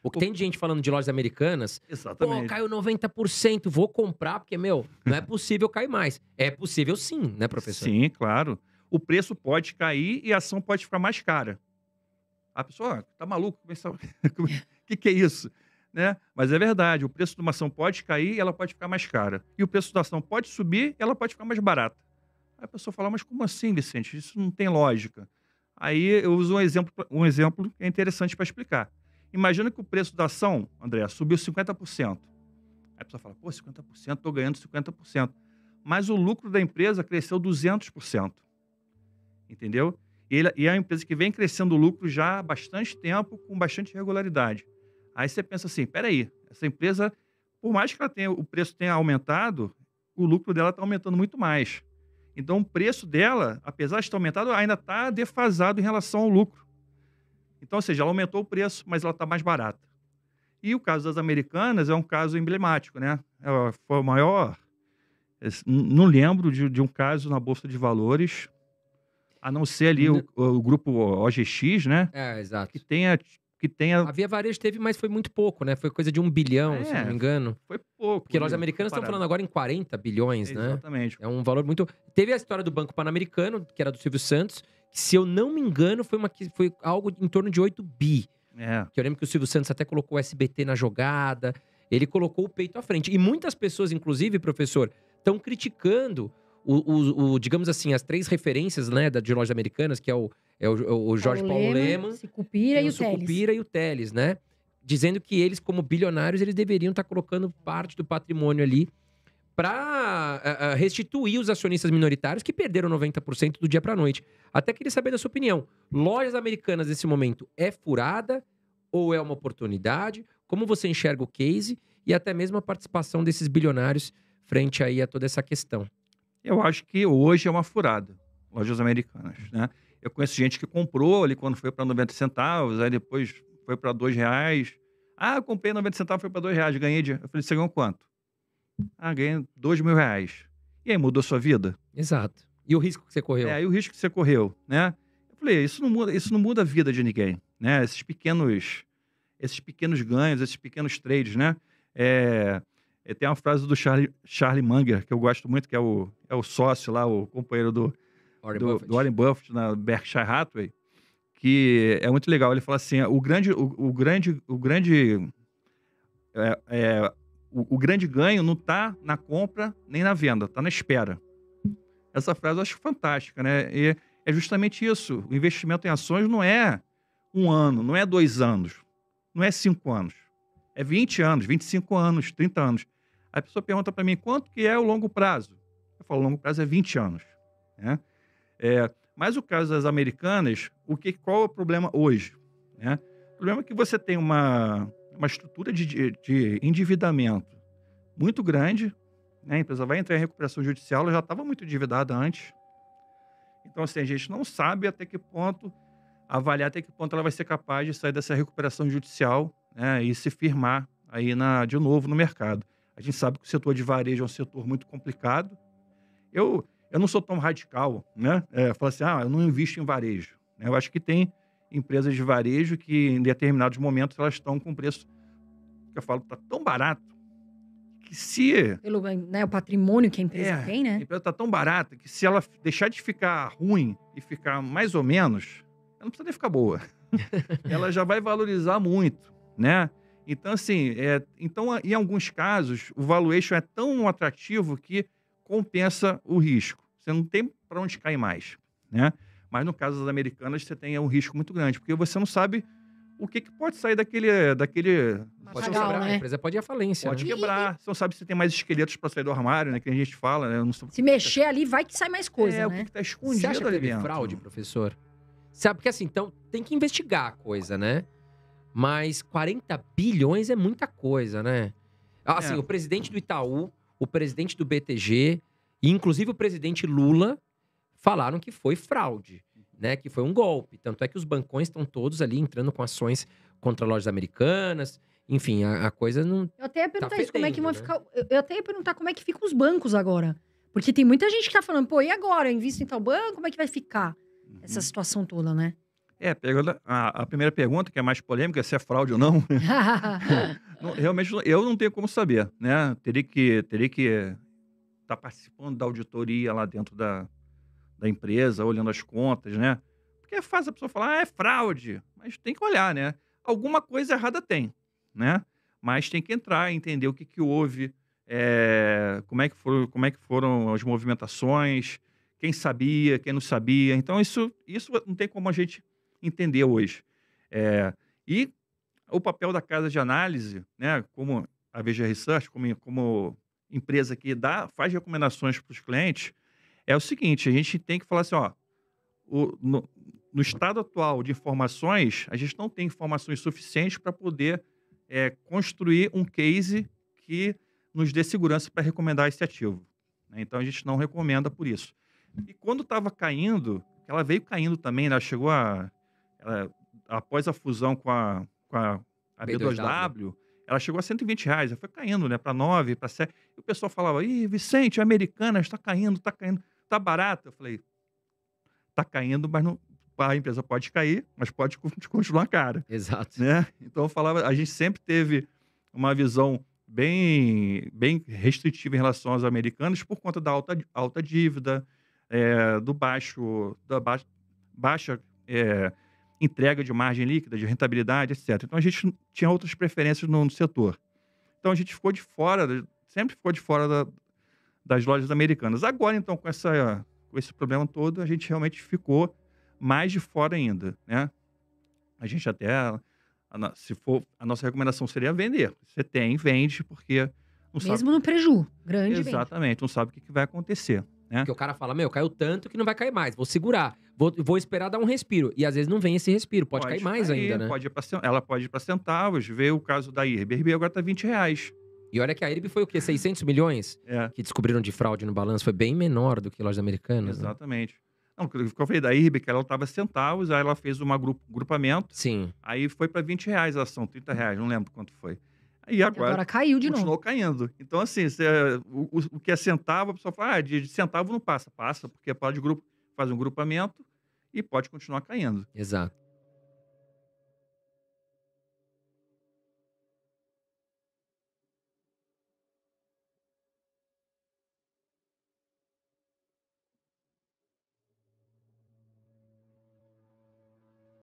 O que tem de gente falando de lojas americanas, pô, Exatamente. caiu 90%, vou comprar, porque, meu, não é possível cair mais. É possível sim, né, professor? Sim, claro. O preço pode cair e a ação pode ficar mais cara. A pessoa: "Tá maluco? O que é isso?", né. Mas é verdade, o preço de uma ação pode cair e ela pode ficar mais cara. E o preço da ação pode subir e ela pode ficar mais barata. Aí a pessoa fala: "Mas como assim, Vicente? Isso não tem lógica". Aí eu uso um exemplo que é interessante para explicar. Imagina que o preço da ação, André, subiu 50%. Aí a pessoa fala: "Pô, 50%, estou ganhando 50%". Mas o lucro da empresa cresceu 200%, entendeu? E é uma empresa que vem crescendo o lucro já há bastante tempo, com bastante regularidade. Aí você pensa assim: "Espera aí, essa empresa, por mais que o preço tenha aumentado, o lucro dela está aumentando muito mais". Então o preço dela, apesar de estar aumentado, ainda está defasado em relação ao lucro. Então, ou seja, ela aumentou o preço, mas ela está mais barata. E o caso das Americanas é um caso emblemático, né. Foi o maior, não lembro de um caso na bolsa de valores, a não ser ali N o grupo OGX, né, É, que exato. tenha A Via Varejo teve, mas foi muito pouco, né? Foi coisa de 1 bilhão, se eu não me é, engano. foi pouco Porque lojas ali americanas estão comparado. falando agora em 40 bilhões, né? Exatamente. É um valor muito. Teve a história do Banco Pan-Americano, que era do Silvio Santos, que, se eu não me engano, foi algo em torno de 8 bi. É, Que eu lembro que o Silvio Santos até colocou o SBT na jogada. Ele colocou o peito à frente. E muitas pessoas, inclusive, professor, estão criticando digamos assim, as 3 referências, né, de lojas americanas, que é o Jorge Paulo Lemann, Sicupira tem e o o Teles. Sucupira e o Teles, né? Dizendo que eles, como bilionários, eles deveriam estar colocando parte do patrimônio ali para restituir os acionistas minoritários que perderam 90% do dia para noite. Até queria saber da sua opinião. Lojas americanas, nesse momento, é furada ou é uma oportunidade? Como você enxerga o case e até mesmo a participação desses bilionários frente aí a toda essa questão? eu acho que hoje é uma furada, lojas americanas, né. Eu conheço gente que comprou ali quando foi para 90 centavos, aí depois foi para R$ 2. "Ah, eu comprei 90 centavos, foi para R$ 2, ganhei de". Eu falei: "Você ganhou quanto?". "Ah, ganhei R$ 2.000". E aí, mudou sua vida? Exato. E o risco que você correu? E o risco que você correu, né. Eu falei: "Isso não muda a vida de ninguém", né, esses pequenos ganhos, esses pequenos trades, né. Eh, tem uma frase do Charlie Munger, que eu gosto muito, que é o sócio lá, o companheiro do Warren do Buffett. do Warren Buffett na Berkshire Hathaway, que é muito legal. Ele fala assim: eh eh, o grande ganho não está na compra nem na venda, está na espera". Essa frase eu acho fantástica, né, e é justamente isso, o investimento em ações não é 1 ano, não é 2 anos, não é 5 anos, é 20 anos, 25 anos, 30 anos. Aí a pessoa pergunta para mim: "Quanto que é o longo prazo?". Eu falo: "O longo prazo é 20 anos", né. Mas o caso das americanas, qual é o problema hoje, né? O problema é que você tem uma estrutura de endividamento muito grande, né, a empresa vai entrar em recuperação judicial, ela já estava muito endividada antes. Então, assim, a gente não sabe avaliar até que ponto ela vai ser capaz de sair dessa recuperação judicial, né, e se firmar aí de novo no mercado. A gente sabe que o setor de varejo é um setor muito complicado. Eu não sou tão radical, né, falar assim: "Ah, eu não invisto em varejo", né. Eu acho que tem empresas de varejo que, em determinados momentos, elas estão com preço que eu falo, tá tão barato, que se Pelo, né, o patrimônio que a empresa É, tem, a né? empresa tá tão barata que, se ela deixar de ficar ruim e ficar mais ou menos, ela não precisa nem ficar boa. Ela já vai valorizar muito, né. Então, assim, em alguns casos, o valuation é tão atrativo que compensa o risco. Você não tem para onde cair mais, né. Mas no caso das americanas, você tem um risco muito grande, porque você não sabe o que pode sair daquele Pode Matagal, quebrar, a né? empresa pode ir à falência, pode né? quebrar. Você não sabe se tem mais esqueletos para sair do armário, né, que a gente fala, né, eu não sei Se mexer ali, vai que sai mais coisa, o né? que tá Você escondido acha que ali teve dentro. fraude, professor? Sabe, porque assim, então tem que investigar a coisa, né? Mas 40 bilhões é muita coisa, né? Assim, É. o presidente do Itaú, o presidente do BTG e inclusive o presidente Lula falaram que foi fraude, né? Que foi um golpe. Tanto é que os bancões estão todos ali entrando com ações contra lojas americanas. Enfim, a coisa não Eu até ia tá perguntar isso, como é que fedendo, vão né? ficar. Eu até ia perguntar como é que ficam os bancos agora. Porque tem muita gente que tá falando, pô, e agora? Eu invisto em tal banco, como é que vai ficar essa Uhum. situação toda, né? Pegando a primeira pergunta, que é mais polêmica, se é fraude ou não, realmente eu não tenho como saber, né? Teria que estar participando da auditoria lá dentro da empresa, olhando as contas, né? Porque é fácil a pessoa falar, é fraude, mas tem que olhar, né? Alguma coisa errada tem, né? Mas tem que entrar, entender o que, que houve, como é que foram as movimentações, quem sabia, quem não sabia. Então, isso não tem como a gente entender hoje. E o papel da casa de análise, né, como a VG Research, como empresa que faz recomendações para os clientes, é o seguinte, a gente tem que falar assim, ó, no estado atual de informações, a gente não tem informações suficientes para poder construir um case que nos dê segurança para recomendar esse ativo, né? Então, a gente não recomenda por isso. E quando estava caindo, ela veio caindo também, né? Após a fusão com a B2W, ela chegou a R$120, ela foi caindo, né, para 9, para 7. E o pessoal falava, ih, Vicente, Americanas está caindo, está barato. Eu falei, está caindo, mas não, a empresa pode cair, mas pode continuar cara. Exato. Né? Então, a gente sempre teve uma visão bem restritiva em relação aos americanos por conta da alta dívida, da baixa entrega de margem líquida, de rentabilidade, etc. Então, a gente tinha outras preferências no setor. Então, a gente ficou de fora, sempre ficou de fora das lojas americanas. Agora, então, com esse problema todo, a gente realmente ficou mais de fora ainda, né? A gente até, se for, a nossa recomendação seria vender. Você vende, porque não sabe... Mesmo no preju, grande vende. Exatamente, não sabe o que vai acontecer, né? Porque o cara fala, caiu tanto que não vai cair mais, vou segurar. Vou esperar dar um respiro. E às vezes não vem esse respiro, pode cair mais ainda, né? Ela pode ir para centavos, ver o caso da IRB. A IRB agora está R$20. E olha que a IRB foi o quê? 600 milhões? Que descobriram de fraude no balanço. Foi bem menor do que lojas americanas. Exatamente. Né? Não, o que eu falei da IRB, que ela estava centavos, aí ela fez um grupamento. Sim. Aí foi para R$20 a ação, R$30, não lembro quanto foi. E agora caiu de novo. Continuou caindo. Então, assim, o que é centavo, a pessoa fala, de centavo não passa. Passa, porque faz um grupamento e pode continuar caindo. Exato.